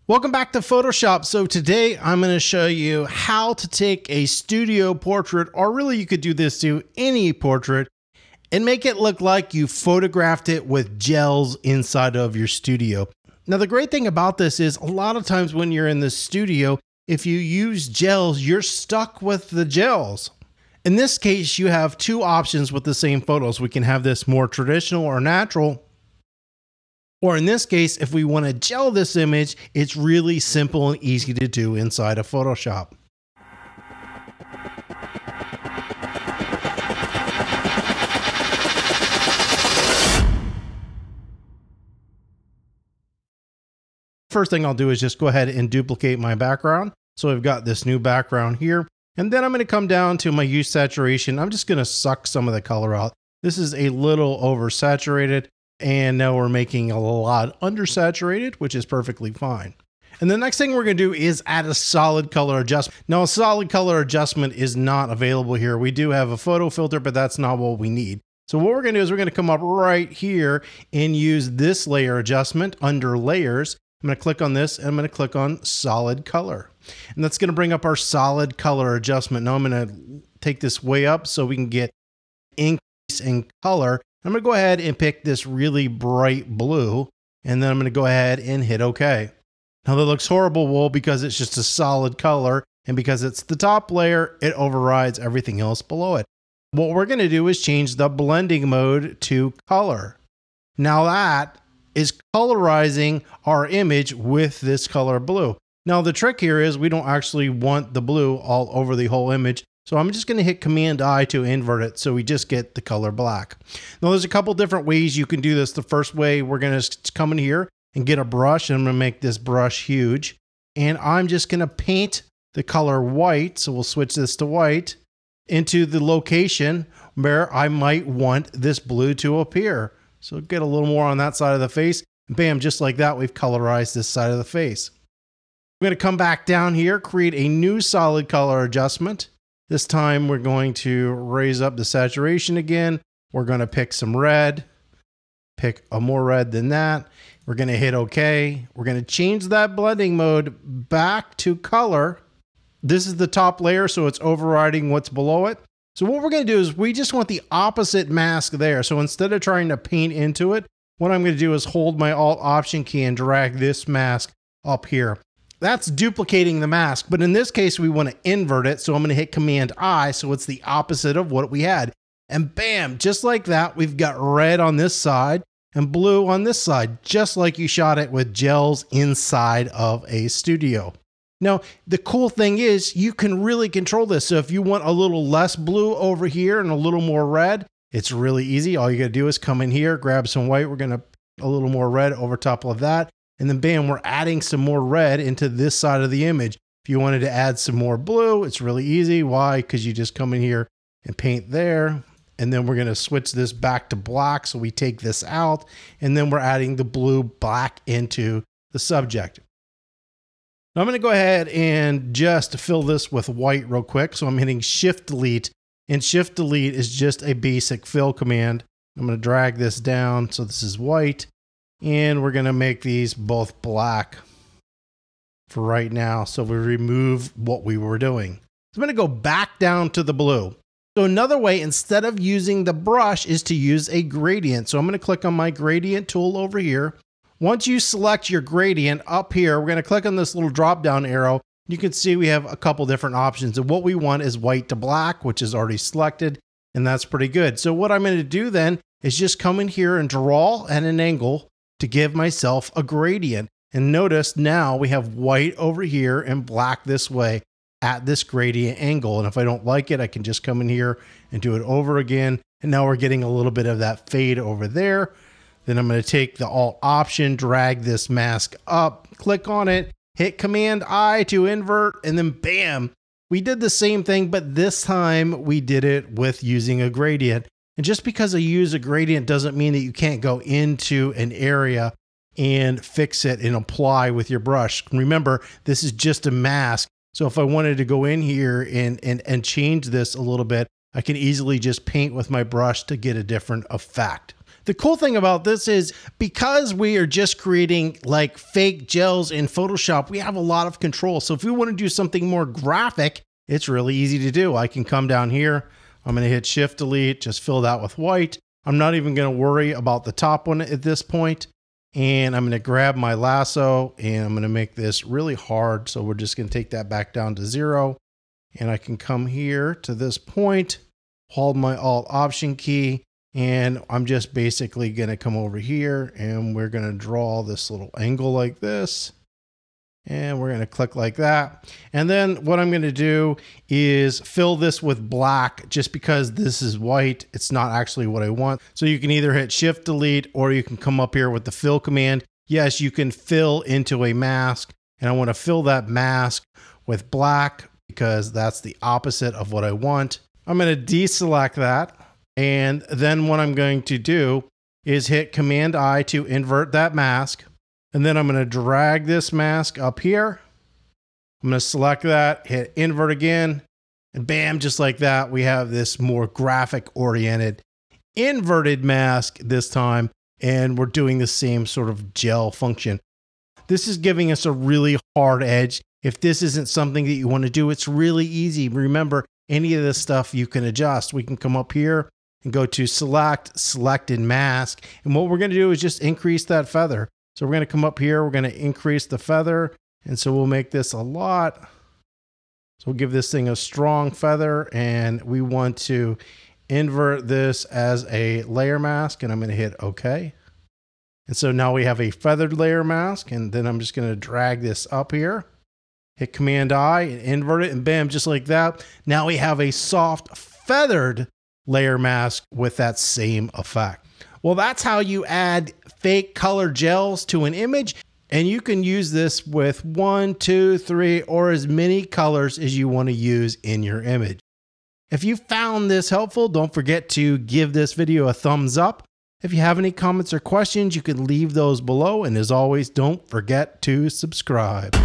Welcome back to Photoshop. So today I'm going to show you how to take a studio portrait, or really you could do this to any portrait, and make it look like you photographed it with gels inside of your studio. Now the great thing about this is a lot of times when you're in the studio, if you use gels, you're stuck with the gels. In this case, you have two options with the same photos. We can have this more traditional or natural. Or in this case, if we want to gel this image, it's really simple and easy to do inside of Photoshop. First thing I'll do is just go ahead and duplicate my background. So I've got this new background here. And then I'm going to come down to my hue saturation. I'm just going to suck some of the color out. This is a little oversaturated. And now we're making a lot undersaturated, which is perfectly fine. And the next thing we're going to do is add a solid color adjustment. Now, a solid color adjustment is not available here. We do have a photo filter, but that's not what we need. So what we're going to do is we're going to come up right here and use this layer adjustment under layers. I'm going to click on this and I'm going to click on solid color. And that's going to bring up our solid color adjustment. Now I'm going to take this way up so we can get increase in color. I'm going to go ahead and pick this really bright blue, and then I'm going to go ahead and hit OK. Now that looks horrible, well, because it's just a solid color, and because it's the top layer, it overrides everything else below it. What we're going to do is change the blending mode to color. Now that is colorizing our image with this color blue. Now the trick here is we don't actually want the blue all over the whole image. So I'm just going to hit Command I to invert it so we just get the color black. Now there's a couple different ways you can do this. The first way, we're going to come in here and get a brush, and I'm going to make this brush huge. And I'm just going to paint the color white, so we'll switch this to white, into the location where I might want this blue to appear. So get a little more on that side of the face. And bam, just like that, we've colorized this side of the face. I'm going to come back down here, create a new solid color adjustment. This time we're going to raise up the saturation again. We're going to pick some red, pick a more red than that. We're going to hit OK. We're going to change that blending mode back to color. This is the top layer, so it's overriding what's below it. So what we're going to do is we just want the opposite mask there. So instead of trying to paint into it, what I'm going to do is hold my Alt Option key and drag this mask up here. That's duplicating the mask, but in this case, we want to invert it. So I'm going to hit Command I, so it's the opposite of what we had. And bam, just like that, we've got red on this side and blue on this side, just like you shot it with gels inside of a studio. Now, the cool thing is you can really control this. So if you want a little less blue over here and a little more red, it's really easy. All you got to do is come in here, grab some white. We're going to put a little more red over top of that. And then bam, we're adding some more red into this side of the image. If you wanted to add some more blue, it's really easy. Why? Because you just come in here and paint there. And then we're going to switch this back to black. So we take this out, and then we're adding the blue black into the subject. Now I'm going to go ahead and just fill this with white real quick. So I'm hitting Shift Delete, and Shift Delete is just a basic fill command. I'm going to drag this down. So this is white. And we're going to make these both black for right now. So we remove what we were doing. So I'm going to go back down to the blue. So another way, instead of using the brush, is to use a gradient. So I'm going to click on my gradient tool over here. Once you select your gradient up here, we're going to click on this little drop down arrow. You can see we have a couple different options. And what we want is white to black, which is already selected. And that's pretty good. So what I'm going to do then is just come in here and draw at an angle to give myself a gradient. And notice now we have white over here and black this way at this gradient angle. And if I don't like it, I can just come in here and do it over again. And now we're getting a little bit of that fade over there. Then I'm going to take the Alt Option, drag this mask up, click on it, hit Command I to invert, and then bam, we did the same thing, but this time we did it with using a gradient. And just because I use a gradient doesn't mean that you can't go into an area and fix it and apply with your brush. Remember, this is just a mask. So if I wanted to go in here and change this a little bit, I can easily just paint with my brush to get a different effect. The cool thing about this is because we are just creating like fake gels in Photoshop, we have a lot of control. So if we want to do something more graphic, it's really easy to do. I can come down here. I'm going to hit Shift Delete, just fill that with white. I'm not even going to worry about the top one at this point. And I'm going to grab my lasso and I'm going to make this really hard. So we're just going to take that back down to 0. And I can come here to this point, hold my Alt Option key. And I'm just basically going to come over here and we're going to draw this little angle like this. And we're going to click like that. And then what I'm going to do is fill this with black just because this is white. It's not actually what I want. So you can either hit Shift Delete or you can come up here with the fill command. Yes, you can fill into a mask. And I want to fill that mask with black because that's the opposite of what I want. I'm going to deselect that. And then what I'm going to do is hit Command I to invert that mask. And then I'm going to drag this mask up here. I'm going to select that, hit invert again, and bam, just like that, we have this more graphic oriented inverted mask this time. And we're doing the same sort of gel function. This is giving us a really hard edge. If this isn't something that you want to do, it's really easy. Remember, any of this stuff you can adjust. We can come up here and go to selected mask. And what we're going to do is just increase that feather. So we're going to come up here. We're going to increase the feather. And so we'll make this a lot. So we'll give this thing a strong feather. And we want to invert this as a layer mask. And I'm going to hit OK. And so now we have a feathered layer mask. And then I'm just going to drag this up here. Hit Command I and invert it. And bam, just like that. Now we have a soft feathered layer mask with that same effect. Well, that's how you add fake color gels to an image. And you can use this with 1, 2, 3, or as many colors as you want to use in your image. If you found this helpful, don't forget to give this video a thumbs up. If you have any comments or questions, you can leave those below. And as always, don't forget to subscribe.